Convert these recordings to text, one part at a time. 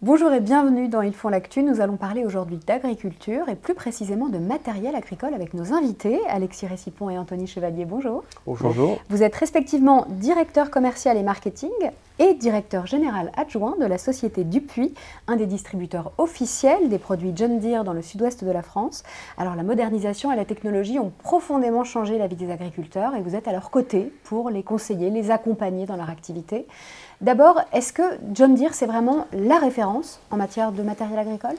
Bonjour et bienvenue dans Ils font l'actu. Nous allons parler aujourd'hui d'agriculture et plus précisément de matériel agricole avec nos invités, Alexis Récipon et Anthony Chevalier. Bonjour. Bonjour. Vous êtes respectivement directeur commercial et marketing et directeur général adjoint de la société Dupuis, un des distributeurs officiels des produits John Deere dans le sud-ouest de la France. Alors la modernisation et la technologie ont profondément changé la vie des agriculteurs et vous êtes à leur côté pour les conseiller, les accompagner dans leur activité. D'abord, est-ce que John Deere, c'est vraiment la référence en matière de matériel agricole?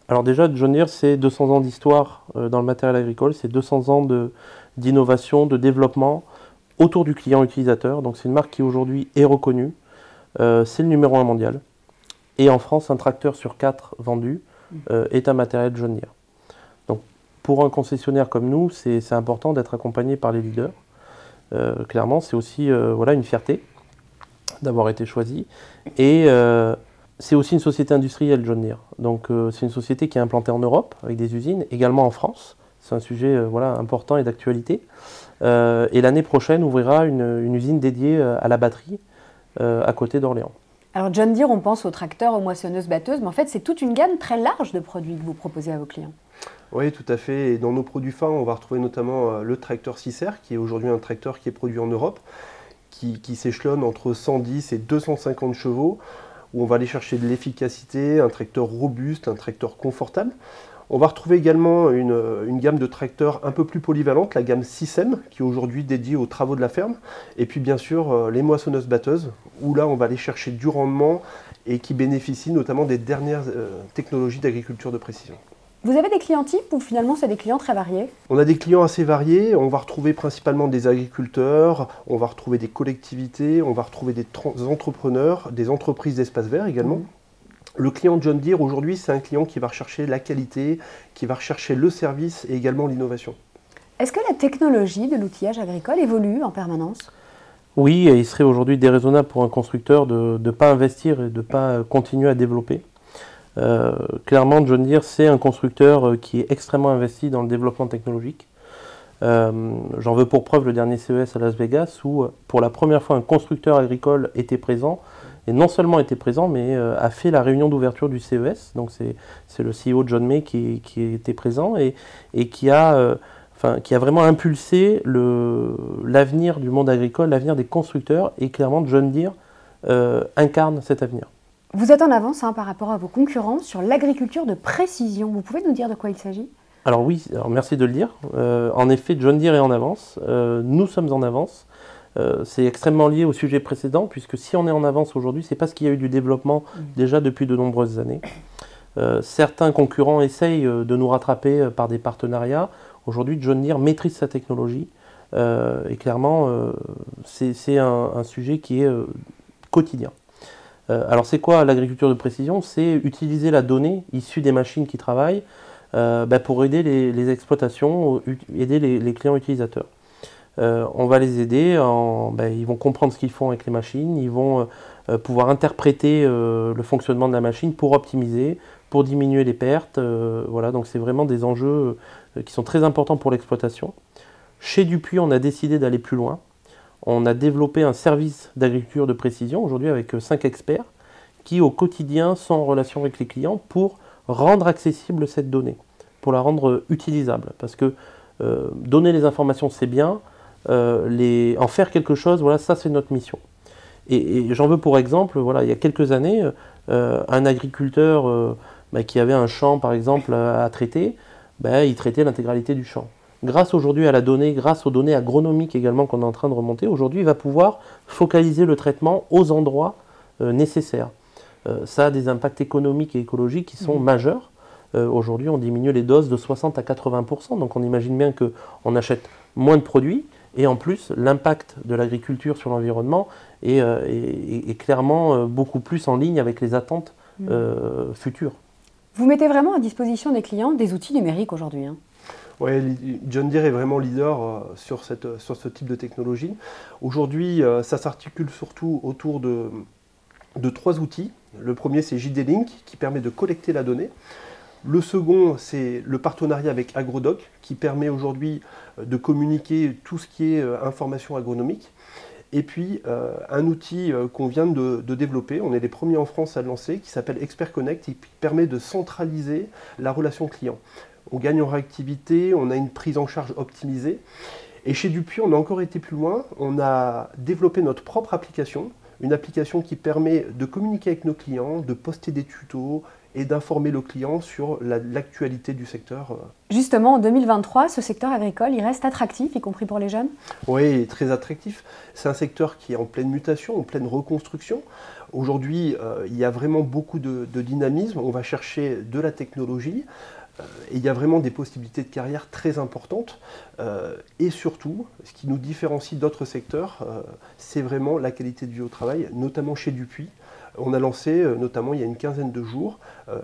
Alors déjà, John Deere, c'est 200 ans d'histoire dans le matériel agricole, c'est 200 ans d'innovation, de développement autour du client utilisateur. Donc c'est une marque qui aujourd'hui est reconnue, c'est le numéro 1 mondial. Et en France, un tracteur sur 4 vendu est un matériel John Deere. Donc pour un concessionnaire comme nous, c'est important d'être accompagné par les leaders. Clairement, c'est aussi voilà, une fierté d'avoir été choisi. Et c'est aussi une société industrielle, John Deere. Donc c'est une société qui est implantée en Europe, avec des usines, également en France. C'est un sujet voilà, important et d'actualité. Et l'année prochaine ouvrira une usine dédiée à la batterie à côté d'Orléans. Alors John Deere, on pense aux tracteurs, aux moissonneuses-batteuses, mais en fait c'est toute une gamme très large de produits que vous proposez à vos clients. Oui, tout à fait. Et dans nos produits phares, on va retrouver notamment le tracteur 6R, qui est aujourd'hui un tracteur qui est produit en Europe, qui s'échelonne entre 110 et 250 chevaux, où on va aller chercher de l'efficacité, un tracteur robuste, un tracteur confortable. On va retrouver également une gamme de tracteurs un peu plus polyvalente, la gamme 6M, qui est aujourd'hui dédiée aux travaux de la ferme. Et puis bien sûr, les moissonneuses-batteuses, où là on va aller chercher du rendement et qui bénéficient notamment des dernières technologies d'agriculture de précision. Vous avez des clients types ou finalement c'est des clients très variés? On a des clients assez variés, on va retrouver principalement des agriculteurs, on va retrouver des collectivités, on va retrouver des entrepreneurs, des entreprises d'espace vert également. Le client John Deere aujourd'hui, c'est un client qui va rechercher la qualité, qui va rechercher le service et également l'innovation. Est-ce que la technologie de l'outillage agricole évolue en permanence? Oui, et il serait aujourd'hui déraisonnable pour un constructeur de ne pas investir et de ne pas continuer à développer. Clairement, John Deere, c'est un constructeur qui est extrêmement investi dans le développement technologique. J'en veux pour preuve le dernier CES à Las Vegas où, pour la première fois, un constructeur agricole était présent. Et non seulement était présent, mais a fait la réunion d'ouverture du CES. Donc c'est le CEO John May qui était présent et qui a vraiment impulsé l'avenir du monde agricole, l'avenir des constructeurs. Et clairement, John Deere incarne cet avenir. Vous êtes en avance par rapport à vos concurrents sur l'agriculture de précision. Vous pouvez nous dire de quoi il s'agit? Alors oui, merci de le dire. En effet, John Deere est en avance. Nous sommes en avance. C'est extrêmement lié au sujet précédent, puisque si on est en avance aujourd'hui, c'est parce qu'il y a eu du développement déjà depuis de nombreuses années. Certains concurrents essayent de nous rattraper par des partenariats. Aujourd'hui, John Deere maîtrise sa technologie. Et clairement, c'est un sujet qui est quotidien. Alors c'est quoi l'agriculture de précision? C'est utiliser la donnée issue des machines qui travaillent pour aider les exploitations, aider les clients utilisateurs. On va les aider, ils vont comprendre ce qu'ils font avec les machines, ils vont pouvoir interpréter le fonctionnement de la machine pour optimiser, pour diminuer les pertes. Voilà, donc c'est vraiment des enjeux qui sont très importants pour l'exploitation. Chez Dupuis, on a décidé d'aller plus loin. On a développé un service d'agriculture de précision, aujourd'hui avec 5 experts, qui au quotidien sont en relation avec les clients pour rendre accessible cette donnée, pour la rendre utilisable. Parce que donner les informations, c'est bien, en faire quelque chose, voilà, ça c'est notre mission. Et j'en veux pour exemple, voilà, il y a quelques années, un agriculteur qui avait un champ par exemple à traiter, il traitait l'intégralité du champ. Grâce aujourd'hui à la donnée, grâce aux données agronomiques également qu'on est en train de remonter, aujourd'hui il va pouvoir focaliser le traitement aux endroits nécessaires. Ça a des impacts économiques et écologiques qui sont majeurs. Aujourd'hui on diminue les doses de 60 à 80%, donc on imagine bien qu'on achète moins de produits. Et en plus, l'impact de l'agriculture sur l'environnement est clairement beaucoup plus en ligne avec les attentes futures. Vous mettez vraiment à disposition des clients des outils numériques aujourd'hui. Oui, John Deere est vraiment leader sur ce type de technologie. Aujourd'hui, ça s'articule surtout autour de 3 outils. Le premier, c'est JD-Link, qui permet de collecter la donnée. Le second, c'est le partenariat avec AgroDoc, qui permet aujourd'hui de communiquer tout ce qui est information agronomique. Et puis un outil qu'on vient de développer, on est les premiers en France à le lancer, qui s'appelle Expert Connect et qui permet de centraliser la relation client. On gagne en réactivité, on a une prise en charge optimisée. Et chez Dupuis, on a encore été plus loin, on a développé notre propre application, une application qui permet de communiquer avec nos clients, de poster des tutos et d'informer le client sur l'actualité du secteur. Justement, en 2023, ce secteur agricole, il reste attractif, y compris pour les jeunes? Oui, très attractif. C'est un secteur qui est en pleine mutation, en pleine reconstruction. Aujourd'hui, il y a vraiment beaucoup de dynamisme. On va chercher de la technologie. Et il y a vraiment des possibilités de carrière très importantes. Et surtout, ce qui nous différencie d'autres secteurs, c'est vraiment la qualité de vie au travail, notamment chez Dupuis. On a lancé, notamment il y a une quinzaine de jours,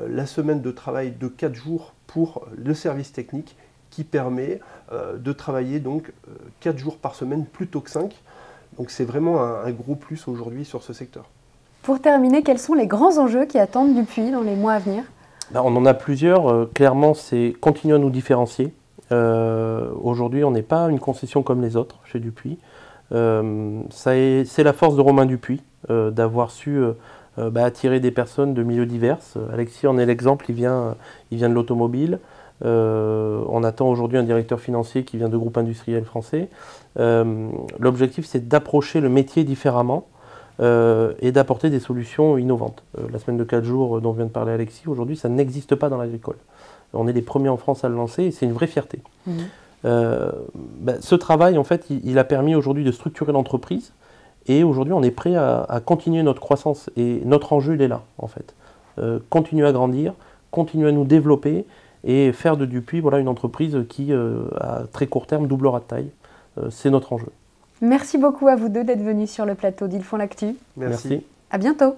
la semaine de travail de 4 jours pour le service technique qui permet de travailler donc 4 jours par semaine plutôt que 5. Donc c'est vraiment un gros plus aujourd'hui sur ce secteur. Pour terminer, quels sont les grands enjeux qui attendent Dupuis dans les mois à venir? On en a plusieurs. Clairement, c'est continuer à nous différencier. Aujourd'hui, on n'est pas une concession comme les autres chez Dupuis. C'est la force de Romain Dupuis d'avoir su attirer des personnes de milieux divers. Alexis en est l'exemple, il vient de l'automobile. On attend aujourd'hui un directeur financier qui vient de groupes industriels français. L'objectif, c'est d'approcher le métier différemment. Et d'apporter des solutions innovantes. La semaine de 4 jours dont vient de parler Alexis, aujourd'hui, ça n'existe pas dans l'agricole. On est les premiers en France à le lancer et c'est une vraie fierté. Ce travail, en fait, il a permis aujourd'hui de structurer l'entreprise et aujourd'hui, on est prêt à continuer notre croissance et notre enjeu, il est là, en fait. Continuer à grandir, continuer à nous développer et faire de Dupuis une entreprise qui, à très court terme, doublera de taille. C'est notre enjeu. Merci beaucoup à vous deux d'être venus sur le plateau d'Ils font l'actu. Merci. À bientôt.